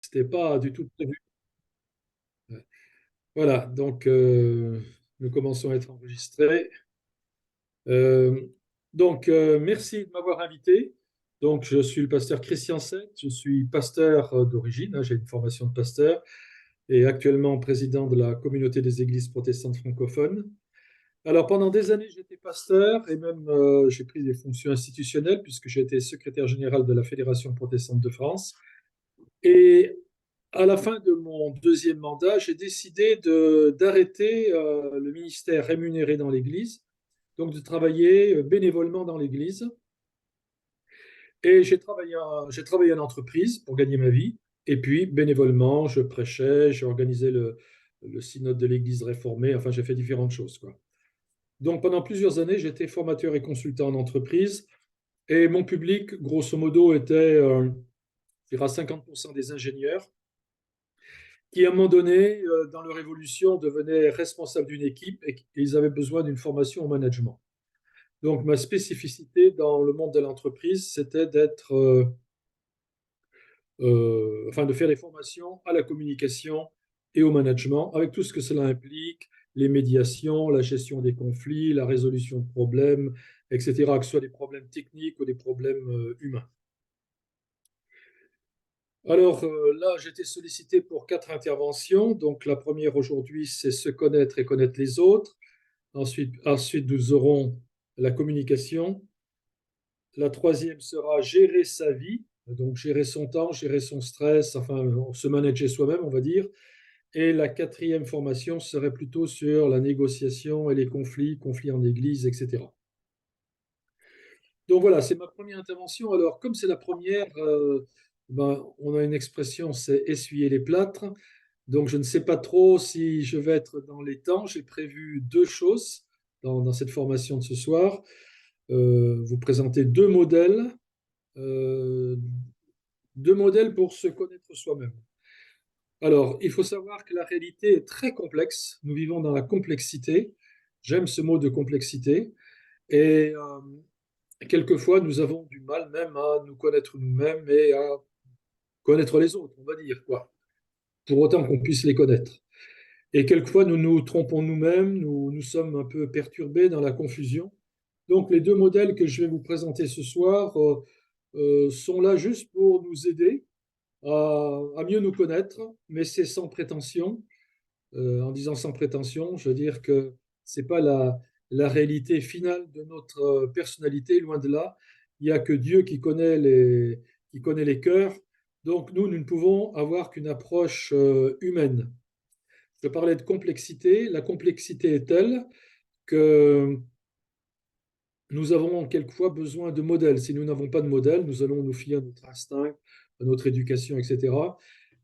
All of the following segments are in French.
C'était pas du tout prévu. Voilà, donc nous commençons à être enregistrés. Euh, Merci de m'avoir invité. Donc, je suis le pasteur Christian Seth, je suis pasteur d'origine, hein, j'ai une formation de pasteur et actuellement président de la communauté des églises protestantes francophones. Alors, pendant des années, j'étais pasteur et même j'ai pris des fonctions institutionnelles puisque j'ai été secrétaire général de la Fédération protestante de France. Et à la fin de mon deuxième mandat, j'ai décidé d'arrêter le ministère rémunéré dans l'Église, donc de travailler bénévolement dans l'Église. Et j'ai travaillé en entreprise pour gagner ma vie. Et puis, bénévolement, je prêchais, j'ai organisé le synode de l'Église réformée, enfin, j'ai fait différentes choses, quoi. Donc, pendant plusieurs années, j'étais formateur et consultant en entreprise. Et mon public, grosso modo, était, je dirais, à 50% des ingénieurs qui, à un moment donné, dans leur évolution, devenaient responsables d'une équipe et qu'ils avaient besoin d'une formation au management. Donc, ma spécificité dans le monde de l'entreprise, c'était enfin, de faire des formations à la communication et au management, avec tout ce que cela implique, les médiations, la gestion des conflits, la résolution de problèmes, etc., que ce soit des problèmes techniques ou des problèmes humains. Alors là, j'ai été sollicité pour 4 interventions. Donc la première aujourd'hui, c'est se connaître et connaître les autres. Ensuite, nous aurons la communication. La troisième sera gérer sa vie, donc gérer son temps, gérer son stress, enfin se manager soi-même, on va dire. Et la quatrième formation serait plutôt sur la négociation et les conflits, conflits en église, etc. Donc voilà, c'est ma première intervention. Alors, comme c'est la première, ben, on a une expression, c'est essuyer les plâtres. Donc, je ne sais pas trop si je vais être dans les temps. J'ai prévu deux choses dans cette formation de ce soir. Vous présenter euh, deux modèles pour se connaître soi-même. Alors, il faut savoir que la réalité est très complexe. Nous vivons dans la complexité. J'aime ce mot de complexité. Et quelquefois, nous avons du mal même à nous connaître nous-mêmes et à connaître les autres, on va dire, quoi, pour autant qu'on puisse les connaître. Et quelquefois, nous nous trompons nous-mêmes, nous sommes un peu perturbés dans la confusion. Donc, les deux modèles que je vais vous présenter ce soir sont là juste pour nous aider à mieux nous connaître, mais c'est sans prétention. En disant sans prétention, je veux dire que c'est pas la réalité finale de notre personnalité, loin de là. Il n'y a que Dieu qui connaît les cœurs. Donc, nous ne pouvons avoir qu'une approche humaine. Je parlais de complexité. La complexité est telle que nous avons quelquefois besoin de modèles. Si nous n'avons pas de modèle, nous allons nous fier à notre instinct, à notre éducation, etc.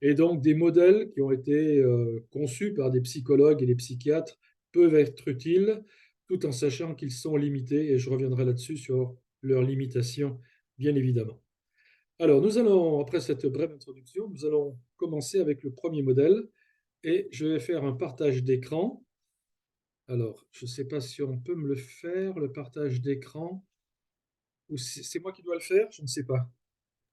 Et donc, des modèles qui ont été conçus par des psychologues et des psychiatres peuvent être utiles, tout en sachant qu'ils sont limités. Et je reviendrai là-dessus sur leurs limitations, bien évidemment. Alors, nous allons, après cette brève introduction, nous allons commencer avec le premier modèle. Et je vais faire un partage d'écran. Alors, je ne sais pas si on peut me le faire, le partage d'écran, ou c'est moi qui dois le faire, je ne sais pas.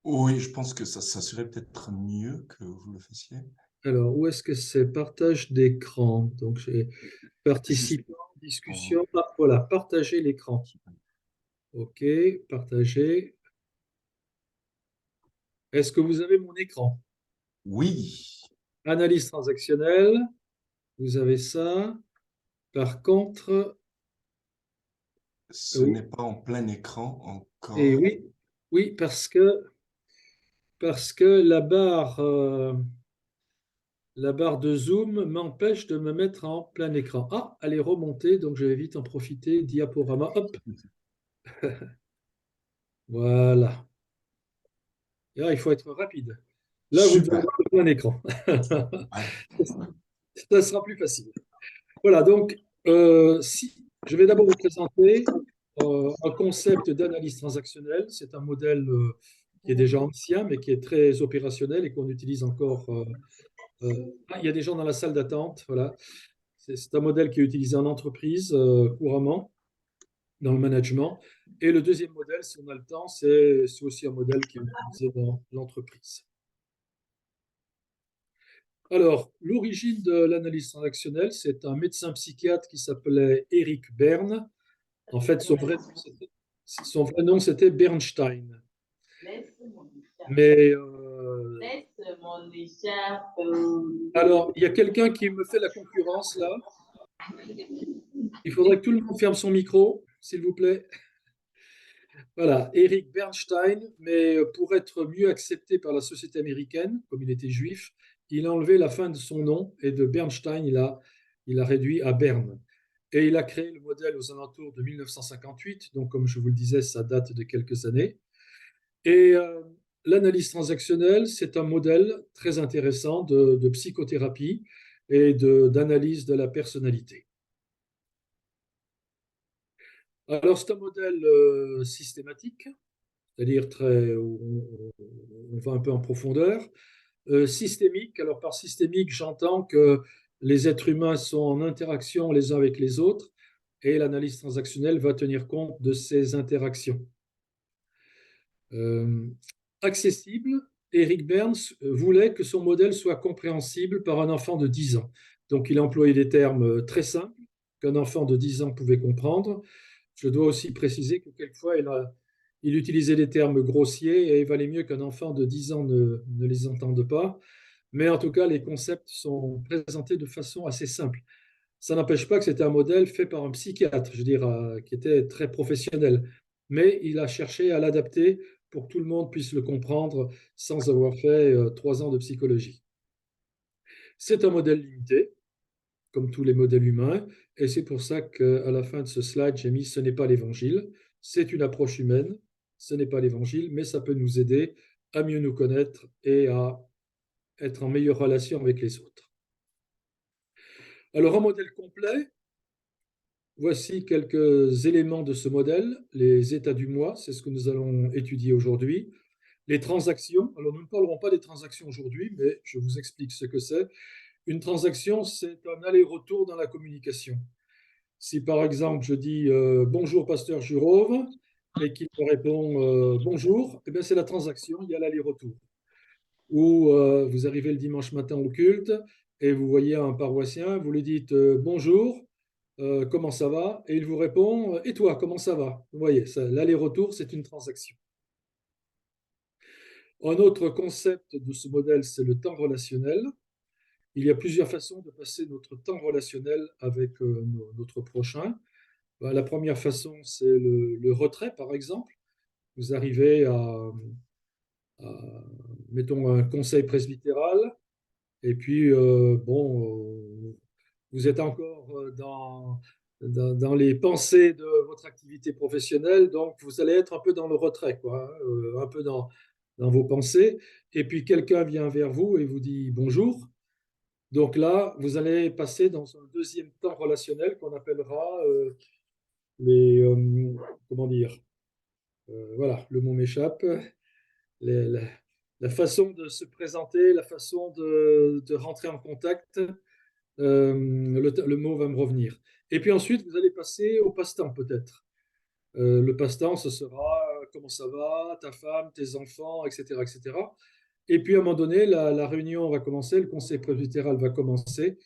Oui, je pense que ça serait peut-être mieux que vous le fassiez. Alors, où est-ce que c'est partage d'écran? Donc, j'ai Juste participant, pour... discussion. Ah, voilà, partager l'écran. OK, partager. Est-ce que vous avez mon écran? Oui, Analyse transactionnelle, vous avez ça. Par contre, ce oui, n'est pas en plein écran et encore. oui, oui, parce que la barre de zoom m'empêche de me mettre en plein écran. Ah, elle est remontée, donc je vais vite en profiter. Diaporama, hop, voilà. Là, il faut être rapide. Là, vous devez Super. avoir le plein écran. Ouais. Ça sera plus facile. Voilà, donc, si, je vais d'abord vous présenter un concept d'analyse transactionnelle. C'est un modèle qui est déjà ancien, mais qui est très opérationnel et qu'on utilise encore. Ah, il y a des gens dans la salle d'attente. Voilà. C'est un modèle qui est utilisé en entreprise couramment, dans le management. Et le deuxième modèle, si on a le temps, c'est aussi un modèle qui est utilisé dans l'entreprise. Alors, l'origine de l'analyse transactionnelle, c'est un médecin psychiatre qui s'appelait Eric Berne. En fait, son vrai nom, c'était Bernstein. Mais alors, il y a quelqu'un qui me fait la concurrence là. Il faudrait que tout le monde ferme son micro, s'il vous plaît. Voilà, Eric Bernstein, mais pour être mieux accepté par la société américaine, comme il était juif, il a enlevé la fin de son nom et de Bernstein, il a réduit à Berne. Et il a créé le modèle aux alentours de 1958, donc comme je vous le disais, ça date de quelques années. Et l'analyse transactionnelle, c'est un modèle très intéressant de psychothérapie et d'analyse de la personnalité. Alors, c'est un modèle systématique, c'est-à-dire on va un peu en profondeur. Systémique, alors par systémique, j'entends que les êtres humains sont en interaction les uns avec les autres et l'analyse transactionnelle va tenir compte de ces interactions. Euh, Accessible, Eric Burns voulait que son modèle soit compréhensible par un enfant de 10 ans. Donc il a employé des termes très simples qu'un enfant de 10 ans pouvait comprendre. Je dois aussi préciser que quelquefois il utilisait des termes grossiers et il valait mieux qu'un enfant de 10 ans ne les entende pas. Mais en tout cas, les concepts sont présentés de façon assez simple. Ça n'empêche pas que c'était un modèle fait par un psychiatre, je veux dire, qui était très professionnel. Mais il a cherché à l'adapter pour que tout le monde puisse le comprendre sans avoir fait 3 ans de psychologie. C'est un modèle limité, comme tous les modèles humains, et c'est pour ça qu'à la fin de ce slide, j'ai mis ce n'est pas l'évangile, c'est une approche humaine, ce n'est pas l'évangile, mais ça peut nous aider à mieux nous connaître et à être en meilleure relation avec les autres. Alors, un modèle complet, voici quelques éléments de ce modèle. Les états du moi, c'est ce que nous allons étudier aujourd'hui. Les transactions, alors nous ne parlerons pas des transactions aujourd'hui, mais je vous explique ce que c'est. Une transaction, c'est un aller-retour dans la communication. Si par exemple je dis bonjour pasteur Jurove et qu'il me répond bonjour, eh bien c'est la transaction, il y a l'aller-retour. Ou vous arrivez le dimanche matin au culte et vous voyez un paroissien, vous lui dites bonjour, comment ça va? Et il vous répond et toi, comment ça va? Vous voyez, l'aller-retour, c'est une transaction. Un autre concept de ce modèle, c'est le temps relationnel. Il y a plusieurs façons de passer notre temps relationnel avec notre prochain. Ben, la première façon, c'est le retrait, par exemple. Vous arrivez mettons, un conseil presbytéral, et puis, vous êtes encore dans les pensées de votre activité professionnelle, donc vous allez être un peu dans le retrait, quoi, hein, un peu dans vos pensées. Et puis, quelqu'un vient vers vous et vous dit bonjour. Donc là, vous allez passer dans un deuxième temps relationnel qu'on appellera les, comment dire, voilà, le mot m'échappe, les- la, la façon de se présenter, la façon de rentrer en contact, le mot va me revenir. Et puis ensuite, vous allez passer au passe-temps peut-être. Le passe-temps, ce sera comment ça va, ta femme, tes enfants, etc., etc. Et puis à un moment donné, la réunion va commencer, le conseil presbytéral va commencer,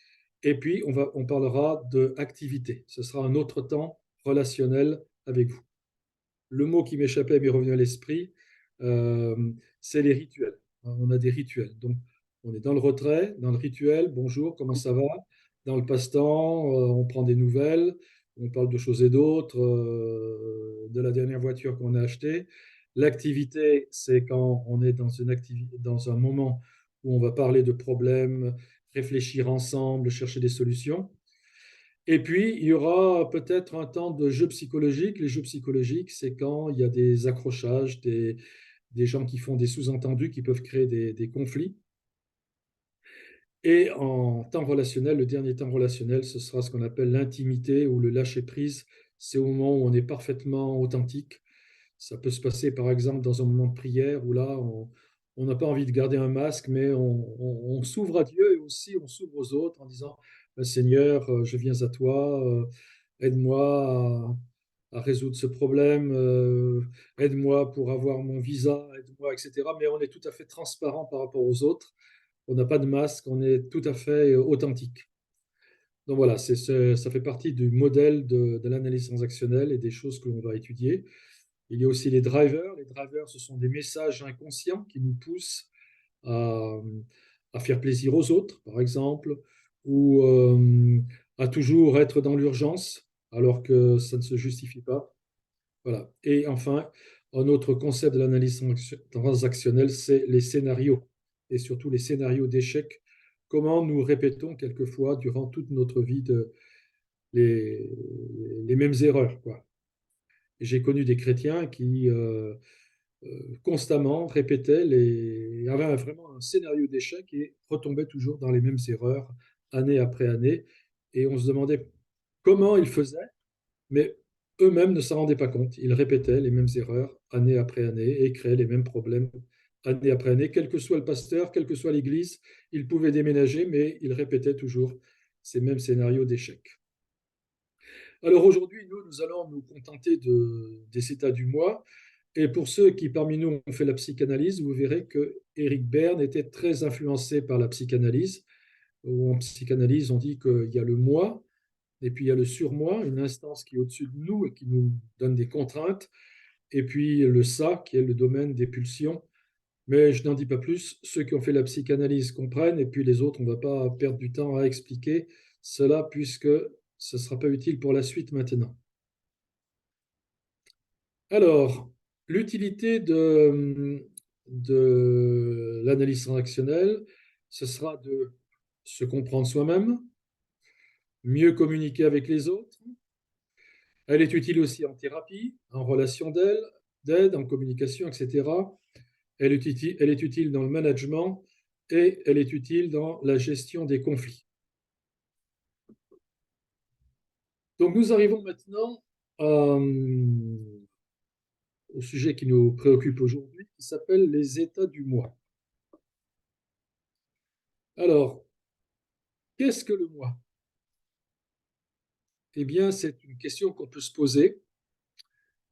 et puis on parlera d'activité. Ce sera un autre temps relationnel avec vous. Le mot qui m'échappait m'est revenu à l'esprit, euh, c'est les rituels. On a des rituels. Donc, on est dans le retrait, dans le rituel, bonjour, comment ça va? Dans le passe-temps, on prend des nouvelles, on parle de choses et d'autres, de la dernière voiture qu'on a achetée. L'activité, c'est quand on est dans un moment où on va parler de problèmes, réfléchir ensemble, chercher des solutions. Et puis, il y aura peut-être un temps de jeu psychologique. Les jeux psychologiques, c'est quand il y a des accrochages, des gens qui font des sous-entendus qui peuvent créer des conflits. Et en temps relationnel, le dernier temps relationnel, ce sera ce qu'on appelle l'intimité ou le lâcher-prise. C'est au moment où on est parfaitement authentique. Ça peut se passer, par exemple, dans un moment de prière où là, on n'a pas envie de garder un masque, mais on s'ouvre à Dieu et aussi on s'ouvre aux autres en disant, Seigneur, je viens à toi, aide-moi à résoudre ce problème, aide-moi pour avoir mon visa, aide-moi, etc. Mais on est tout à fait transparent par rapport aux autres. on n'a pas de masque, on est tout à fait authentique. Donc voilà, ça fait partie du modèle de l'analyse transactionnelle et des choses que l'on va étudier. Il y a aussi les drivers. Les drivers, ce sont des messages inconscients qui nous poussent à, à faire plaisir aux autres, par exemple, ou à toujours être dans l'urgence, alors que ça ne se justifie pas. Voilà. Et enfin, un autre concept de l'analyse transactionnelle, c'est les scénarios, et surtout les scénarios d'échec. Comment nous répétons quelquefois durant toute notre vie les, les mêmes erreurs, quoi. J'ai connu des chrétiens qui constamment répétaient avaient vraiment un scénario d'échec et retombaient toujours dans les mêmes erreurs année après année. Et on se demandait comment ils faisaient, mais eux-mêmes ne s'en rendaient pas compte. Ils répétaient les mêmes erreurs année après année et créaient les mêmes problèmes année après année. Quel que soit le pasteur, quelle que soit l'église, ils pouvaient déménager, mais ils répétaient toujours ces mêmes scénarios d'échec. Alors aujourd'hui, nous allons nous contenter des états du moi. Et pour ceux qui parmi nous ont fait la psychanalyse, vous verrez que Eric Berne était très influencé par la psychanalyse. En psychanalyse, on dit qu'il y a le moi, et puis il y a le surmoi, une instance qui est au-dessus de nous et qui nous donne des contraintes, et puis le ça, qui est le domaine des pulsions. Mais je n'en dis pas plus. Ceux qui ont fait la psychanalyse comprennent, et puis les autres, on ne va pas perdre du temps à expliquer cela, puisque ce ne sera pas utile pour la suite maintenant. Alors, l'utilité de l'analyse transactionnelle, ce sera de se comprendre soi-même, mieux communiquer avec les autres. Elle est utile aussi en thérapie, en relation d'aide, en communication, etc. Elle est utile dans le management et elle est utile dans la gestion des conflits. Donc nous arrivons maintenant au sujet qui nous préoccupe aujourd'hui, qui s'appelle les états du moi. Alors, qu'est-ce que le moi? Eh bien, c'est une question qu'on peut se poser.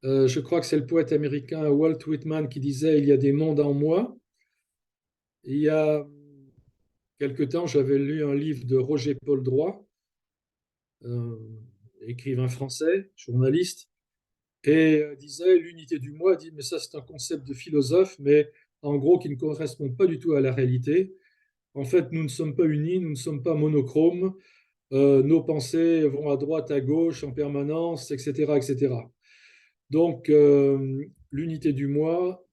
Je crois que c'est le poète américain Walt Whitman qui disait il y a des mondes en moi. Il y a quelque temps, j'avais lu un livre de Roger Paul Droit, euh, écrivain français, journaliste, et disait l'unité du moi. Dit, mais ça, c'est un concept de philosophe, mais en gros, qui ne correspond pas du tout à la réalité. En fait, nous ne sommes pas unis, nous ne sommes pas monochromes. Nos pensées vont à droite, à gauche en permanence, etc., etc. Donc, l'unité du moi,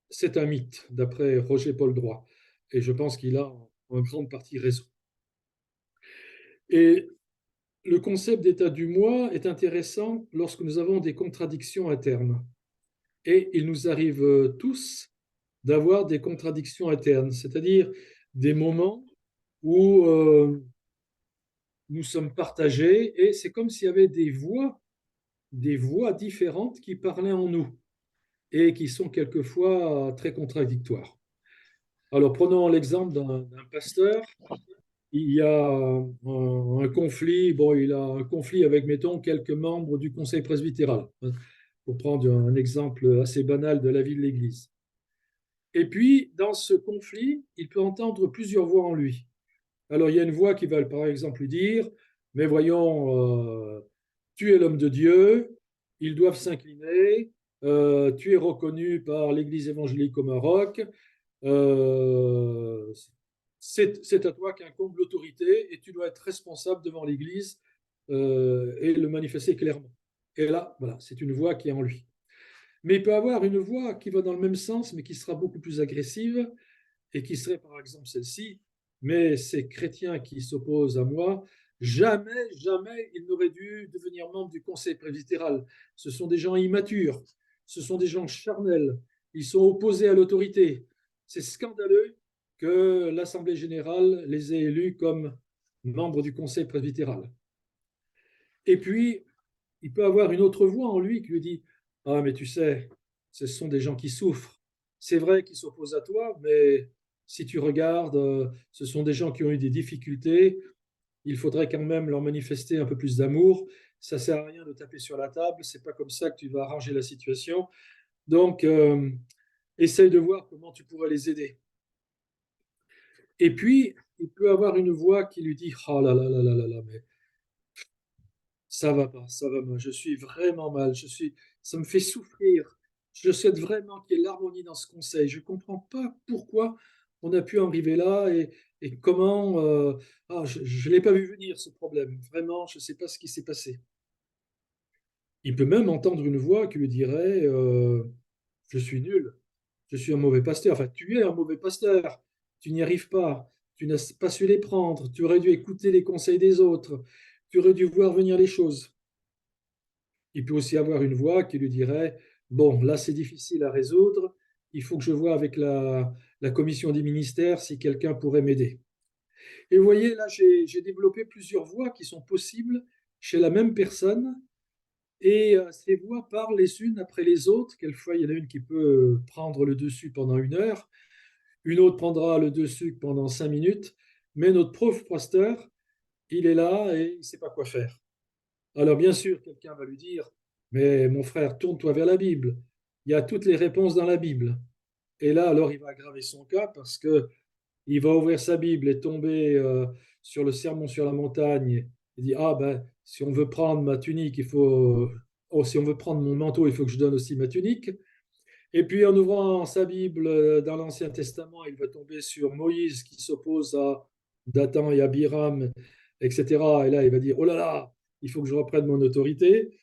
c'est un mythe, d'après Roger Paul Droit. Et je pense qu'il a en grande partie raison. Et le concept d'état du moi est intéressant lorsque nous avons des contradictions internes. Et il nous arrive tous d'avoir des contradictions internes, c'est-à-dire des moments où nous sommes partagés et c'est comme s'il y avait des voix différentes qui parlaient en nous et qui sont quelquefois très contradictoires. Alors prenons l'exemple d'un pasteur. Il y a un conflit, bon, il a un conflit avec, mettons, quelques membres du conseil presbytéral, hein, pour prendre un exemple assez banal de la vie de l'Église. Et puis, dans ce conflit, il peut entendre plusieurs voix en lui. Alors, il y a une voix qui va, par exemple, lui dire, mais voyons, tu es l'homme de Dieu, ils doivent s'incliner, tu es reconnu par l'Église évangélique au Maroc, euh, c'est à toi qu'incombe l'autorité et tu dois être responsable devant l'Église et le manifester clairement. Et là, voilà, c'est une voix qui est en lui. Mais il peut avoir une voix qui va dans le même sens, mais qui sera beaucoup plus agressive et qui serait par exemple celle-ci. Mais ces chrétiens qui s'opposent à moi, jamais, jamais ils n'auraient dû devenir membres du conseil presbytéral. Ce sont des gens immatures, ce sont des gens charnels, ils sont opposés à l'autorité. C'est scandaleux que l'Assemblée générale les ait élus comme membres du conseil presbytéral. Et puis, il peut avoir une autre voix en lui qui lui dit ah, mais tu sais, ce sont des gens qui souffrent. C'est vrai qu'ils s'opposent à toi, mais si tu regardes, ce sont des gens qui ont eu des difficultés. Il faudrait quand même leur manifester un peu plus d'amour. Ça ne sert à rien de taper sur la table. C'est pas comme ça que tu vas arranger la situation. Donc, essaye de voir comment tu pourrais les aider. Et puis, il peut avoir une voix qui lui dit, oh là là là là là là, mais ça va pas, ça va pas, je suis vraiment mal, ça me fait souffrir. Je souhaite vraiment qu'il y ait l'harmonie dans ce conseil. Je ne comprends pas pourquoi on a pu en arriver là et comment. Je ne l'ai pas vu venir ce problème. Vraiment, je ne sais pas ce qui s'est passé. Il peut même entendre une voix qui lui dirait je suis nul, je suis un mauvais pasteur. Enfin, tu es un mauvais pasteur, tu n'y arrives pas, tu n'as pas su les prendre, tu aurais dû écouter les conseils des autres, tu aurais dû voir venir les choses. Il peut aussi avoir une voix qui lui dirait, bon, là c'est difficile à résoudre, il faut que je vois avec la commission des ministères si quelqu'un pourrait m'aider. Et vous voyez, là j'ai développé plusieurs voix qui sont possibles chez la même personne, et ces voix parlent les unes après les autres. Quelquefois, il y en a une qui peut prendre le dessus pendant 1 heure, une autre prendra le dessus pendant 5 minutes, mais notre pauvre pasteur, il est là et il ne sait pas quoi faire. Alors bien sûr, quelqu'un va lui dire, mais mon frère, tourne-toi vers la Bible. Il y a toutes les réponses dans la Bible. Et là, alors, il va aggraver son cas parce que il va ouvrir sa Bible et tomber sur le Sermon sur la montagne. Il dit, ah ben, si on veut prendre ma tunique, si on veut prendre mon manteau, il faut que je donne aussi ma tunique. Et puis, en ouvrant sa Bible dans l'Ancien Testament, il va tomber sur Moïse qui s'oppose à Dathan et Abiram, etc. Et là, il va dire, oh là là, il faut que je reprenne mon autorité.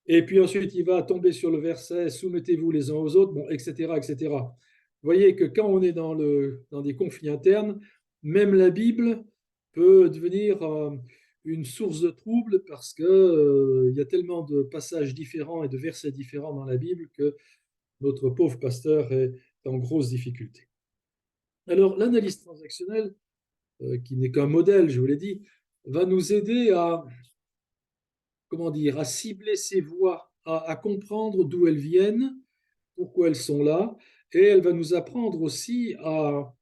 Et puis ensuite, il va tomber sur le verset, soumettez-vous les uns aux autres, bon, etc., etc. Vous voyez que quand on est dans des conflits internes, même la Bible peut devenir une source de trouble parce que, il y a tellement de passages différents et de versets différents dans la Bible que notre pauvre pasteur est en grosse difficulté. Alors, l'analyse transactionnelle, qui n'est qu'un modèle, je vous l'ai dit, va nous aider à, comment dire, à cibler ces voies, à comprendre d'où elles viennent, pourquoi elles sont là, et elle va nous apprendre aussi à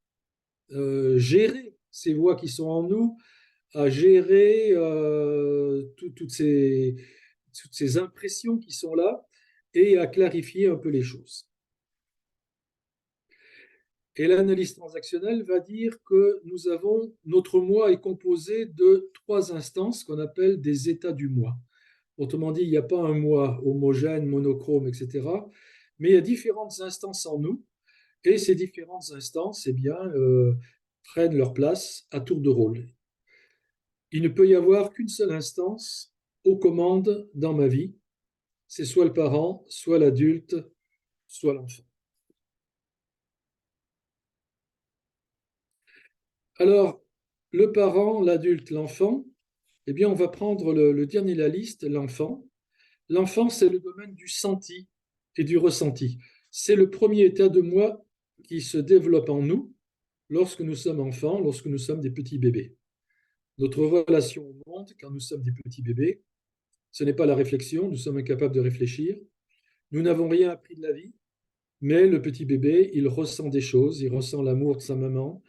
gérer ces voies qui sont en nous, à gérer toutes ces impressions qui sont là, et à clarifier un peu les choses. Et l'analyse transactionnelle va dire que notre moi est composé de 3 instances qu'on appelle des états du moi. Autrement dit, il n'y a pas un moi homogène, monochrome, etc. Mais il y a différentes instances en nous, et ces différentes instances, eh bien, prennent leur place à tour de rôle. Il ne peut y avoir qu'une seule instance aux commandes dans ma vie, c'est soit le parent, soit l'adulte, soit l'enfant. Alors, le parent, l'adulte, l'enfant, eh bien, on va prendre le dernier de la liste, l'enfant. L'enfant, c'est le domaine du senti et du ressenti. C'est le premier état de moi qui se développe en nous lorsque nous sommes enfants, lorsque nous sommes des petits bébés. Notre relation au monde, quand nous sommes des petits bébés, ce n'est pas la réflexion, nous sommes incapables de réfléchir. Nous n'avons rien appris de la vie, mais le petit bébé, il ressent des choses, il ressent l'amour de sa maman,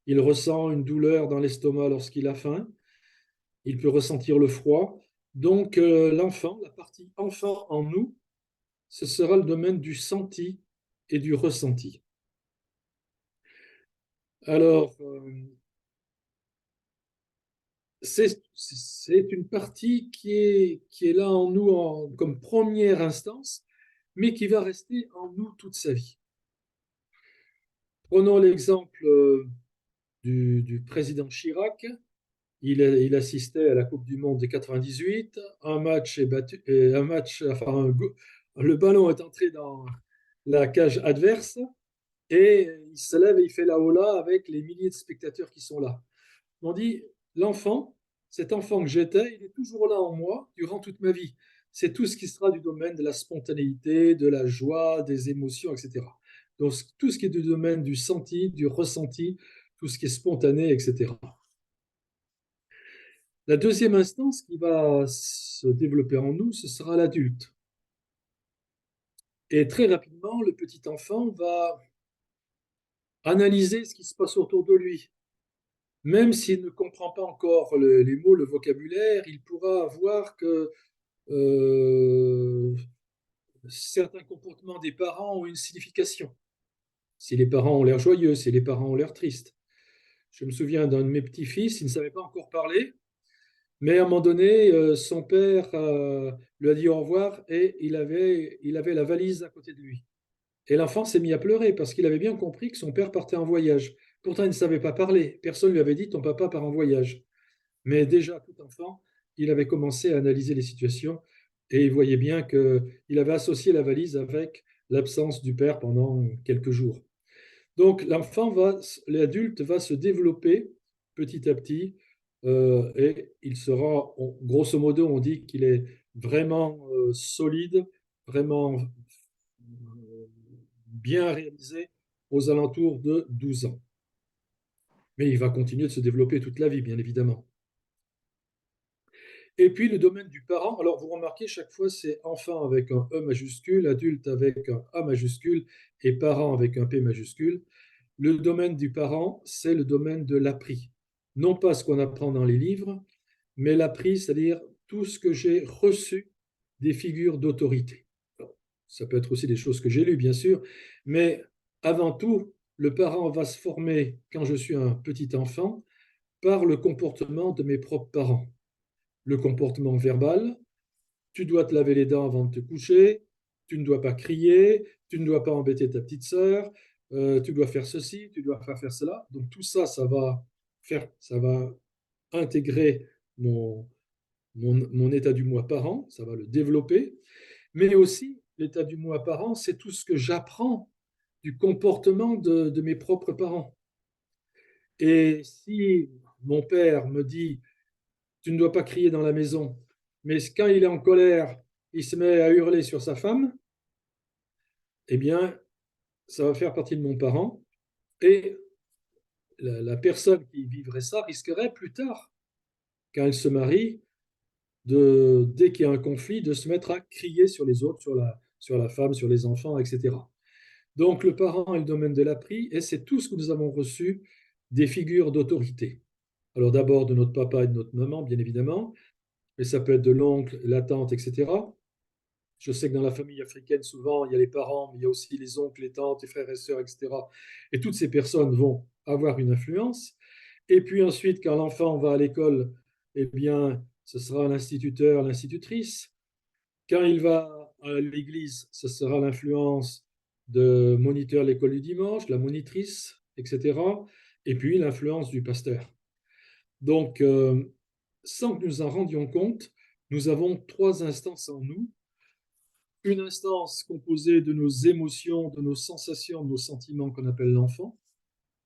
il ressent une douleur dans l'estomac lorsqu'il a faim, il peut ressentir le froid. Donc l'enfant, la partie enfant en nous, ce sera le domaine du senti et du ressenti. Alors, c'est une partie qui est là en nous comme première instance, mais qui va rester en nous toute sa vie. Prenons l'exemple du président Chirac. Il assistait à la Coupe du Monde de 98. Un match est battu, le ballon est entré dans la cage adverse et il se lève et il fait la hola avec les milliers de spectateurs qui sont là. On dit, l'enfant, cet enfant que j'étais, il est toujours là en moi durant toute ma vie. C'est tout ce qui sera du domaine de la spontanéité, de la joie, des émotions, etc. Donc tout ce qui est du domaine du senti, du ressenti, tout ce qui est spontané, etc. La deuxième instance qui va se développer en nous, ce sera l'adulte. Et très rapidement, le petit enfant va analyser ce qui se passe autour de lui. Même s'il ne comprend pas encore les mots, le vocabulaire, il pourra voir que euh, certains comportements des parents ont une signification. Si les parents ont l'air joyeux, si les parents ont l'air tristes. Je me souviens d'un de mes petits-fils, il ne savait pas encore parler, mais à un moment donné, son père lui a dit au revoir et il avait la valise à côté de lui. Et l'enfant s'est mis à pleurer parce qu'il avait bien compris que son père partait en voyage. Pourtant, il ne savait pas parler. Personne ne lui avait dit ton papa part en voyage. Mais déjà, tout enfant, il avait commencé à analyser les situations et il voyait bien qu'il avait associé la valise avec l'absence du père pendant quelques jours. Donc, l'adulte va se développer petit à petit et il sera, grosso modo, on dit qu'il est vraiment solide, vraiment bien réalisé aux alentours de 12 ans. Mais il va continuer de se développer toute la vie, bien évidemment. Et puis le domaine du parent, alors vous remarquez, chaque fois c'est enfant avec un E majuscule, adulte avec un A majuscule et parent avec un P majuscule. Le domaine du parent, c'est le domaine de l'appris. Non pas ce qu'on apprend dans les livres, mais l'appris, c'est-à-dire tout ce que j'ai reçu des figures d'autorité. Ça peut être aussi des choses que j'ai lues, bien sûr, mais avant tout, le parent va se former, quand je suis un petit enfant, par le comportement de mes propres parents. Le comportement verbal, tu dois te laver les dents avant de te coucher, tu ne dois pas crier, tu ne dois pas embêter ta petite sœur, tu dois faire ceci, tu dois pas faire cela. Donc tout ça, ça va intégrer mon état du moi par an, ça va le développer. Mais aussi, l'état du moi par an, c'est tout ce que j'apprends du comportement de mes propres parents. Et si mon père me dit, tu ne dois pas crier dans la maison, mais quand il est en colère, il se met à hurler sur sa femme, eh bien, ça va faire partie de mon parent. Et la personne qui vivrait ça risquerait plus tard, quand elle se marie, dès qu'il y a un conflit, de se mettre à crier sur les autres, sur la femme, sur les enfants, etc. Donc le parent est le domaine de l'appris et c'est tout ce que nous avons reçu des figures d'autorité. Alors d'abord de notre papa et de notre maman, bien évidemment, mais ça peut être de l'oncle, la tante, etc. Je sais que dans la famille africaine, souvent, il y a les parents, mais il y a aussi les oncles, les tantes, les frères et sœurs, etc. Et toutes ces personnes vont avoir une influence. Et puis ensuite, quand l'enfant va à l'école, eh bien, ce sera l'instituteur, l'institutrice. Quand il va à l'église, ce sera l'influence de moniteur à l'école du dimanche, la monitrice, etc. Et puis l'influence du pasteur. Donc, sans que nous en rendions compte, nous avons trois instances en nous. Une instance composée de nos émotions, de nos sensations, de nos sentiments qu'on appelle l'enfant.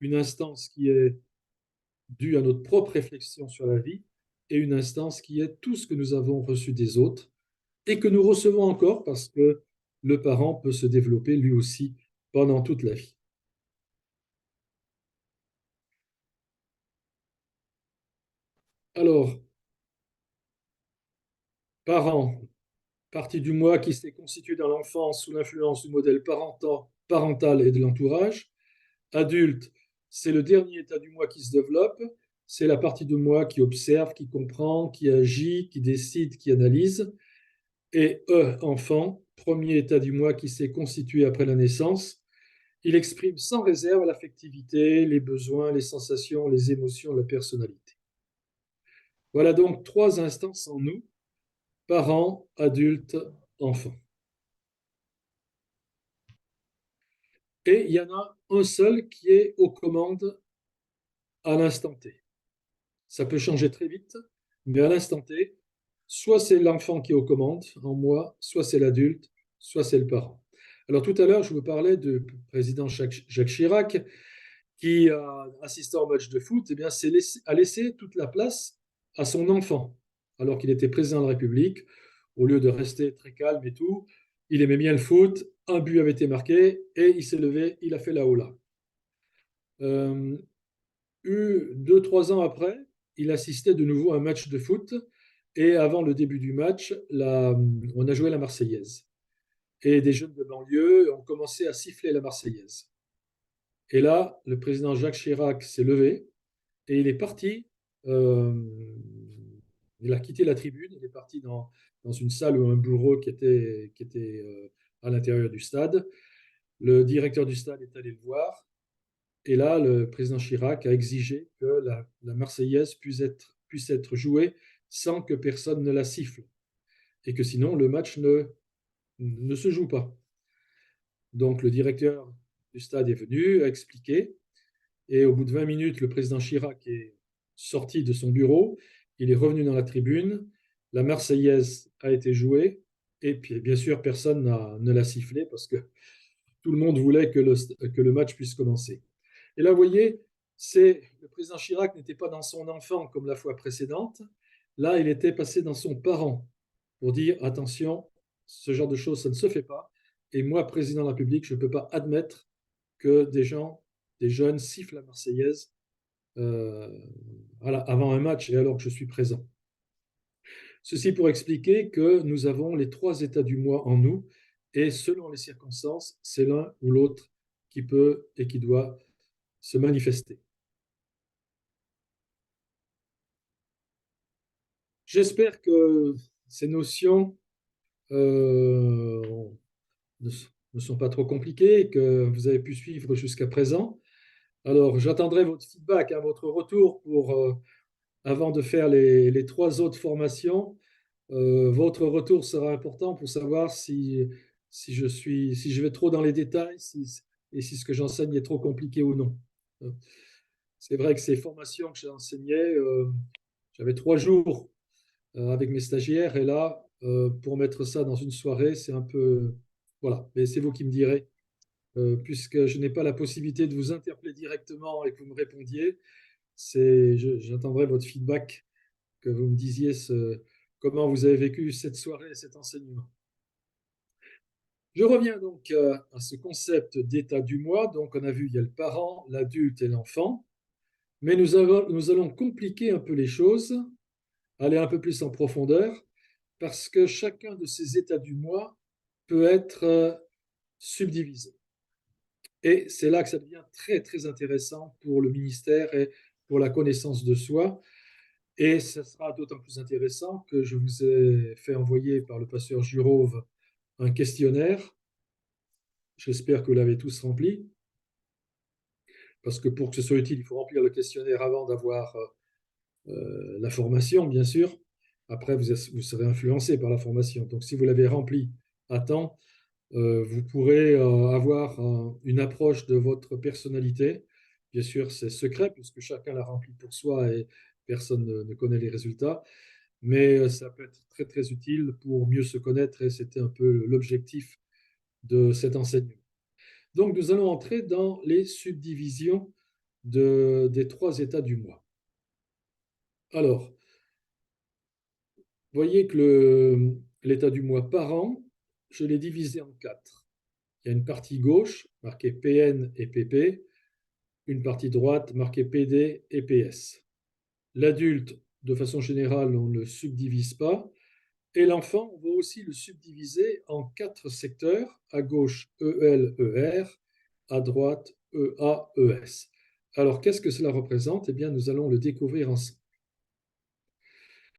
Une instance qui est due à notre propre réflexion sur la vie. Et une instance qui est tout ce que nous avons reçu des autres et que nous recevons encore parce que le parent peut se développer lui aussi pendant toute la vie. Alors, parent, partie du moi qui s'est constituée dans l'enfance sous l'influence du modèle parental et de l'entourage. Adulte, c'est le dernier état du moi qui se développe. C'est la partie de moi qui observe, qui comprend, qui agit, qui décide, qui analyse. Et enfant, premier état du moi qui s'est constitué après la naissance. Il exprime sans réserve l'affectivité, les besoins, les sensations, les émotions, la personnalité. Voilà donc trois instances en nous, parents, adultes, enfants. Et il y en a un seul qui est aux commandes à l'instant T. Ça peut changer très vite, mais à l'instant T, soit c'est l'enfant qui est aux commandes en moi, soit c'est l'adulte, soit c'est le parent. Alors tout à l'heure, je vous parlais du président Jacques Chirac qui, assistant au match de foot, eh bien, a laissé toute la place à son enfant, alors qu'il était président de la République. Au lieu de rester très calme et tout, il aimait bien le foot, un but avait été marqué et il s'est levé, il a fait la hola. 2, 3 ans après, il assistait de nouveau à un match de foot et avant le début du match, on a joué la Marseillaise. Et des jeunes de banlieue ont commencé à siffler la Marseillaise. Et là, le président Jacques Chirac s'est levé et il est parti. euh, il a quitté la tribune, il est parti dans une salle ou un bureau qui était à l'intérieur du stade. Le directeur du stade est allé le voir Et là, le président Chirac a exigé que la Marseillaise puisse être jouée sans que personne ne la siffle, et que sinon le match ne se joue pas. Donc le directeur du stade est venu, a expliqué, et au bout de 20 minutes, le président Chirac est sorti de son bureau, il est revenu dans la tribune, la Marseillaise a été jouée, et puis bien sûr, personne ne l'a sifflé parce que tout le monde voulait que le match puisse commencer. Et là, vous voyez, le président Chirac n'était pas dans son enfant comme la fois précédente. Là, il était passé dans son parent pour dire attention, ce genre de choses, ça ne se fait pas. Et moi, président de la République, je ne peux pas admettre que des jeunes sifflent la Marseillaise avant un match et alors que je suis présent. Ceci pour expliquer que nous avons les 3 états du moi en nous et selon les circonstances, c'est l'un ou l'autre qui peut et qui doit se manifester. J'espère que ces notions euh, ne sont pas trop compliquées et que vous avez pu suivre jusqu'à présent. Alors, j'attendrai votre feedback, votre retour avant de faire les 3 autres formations. Votre retour sera important pour savoir si je vais trop dans les détails et si ce que j'enseigne est trop compliqué ou non. C'est vrai que ces formations que j'ai enseignées, j'avais 3 jours avec mes stagiaires et là, pour mettre ça dans une soirée, c'est un peu... Voilà, mais c'est vous qui me direz, puisque je n'ai pas la possibilité de vous interpeller directement et que vous me répondiez, j'attendrai votre feedback, que vous me disiez comment vous avez vécu cette soirée et cet enseignement. Je reviens donc à ce concept d'état du moi. Donc, on a vu, il y a le parent, l'adulte et l'enfant. Mais nous allons compliquer un peu les choses, aller un peu plus en profondeur, parce que chacun de ces états du moi peut être subdivisé. Et c'est là que ça devient très, très intéressant pour le ministère et pour la connaissance de soi. Et ce sera d'autant plus intéressant que je vous ai fait envoyer par le pasteur Jurove un questionnaire. J'espère que vous l'avez tous rempli, parce que pour que ce soit utile, il faut remplir le questionnaire avant d'avoir la formation, bien sûr. Après, vous serez influencé par la formation. Donc, si vous l'avez rempli à temps, vous pourrez avoir une approche de votre personnalité. Bien sûr, c'est secret puisque chacun l'a rempli pour soi et personne ne connaît les résultats. Mais ça peut être très, très utile pour mieux se connaître et c'était un peu l'objectif de cet enseignement. Donc, nous allons entrer dans les subdivisions des 3 états du moi. Alors, vous voyez que l'état du moi parent, je l'ai divisé en 4. Il y a une partie gauche marquée PN et PP, une partie droite marquée PD et PS. L'adulte, de façon générale, on ne le subdivise pas. Et l'enfant, on va aussi le subdiviser en 4 secteurs. À gauche, EL, ER, à droite, EA, ES. Alors, qu'est-ce que cela représente? Eh bien, nous allons le découvrir ensemble.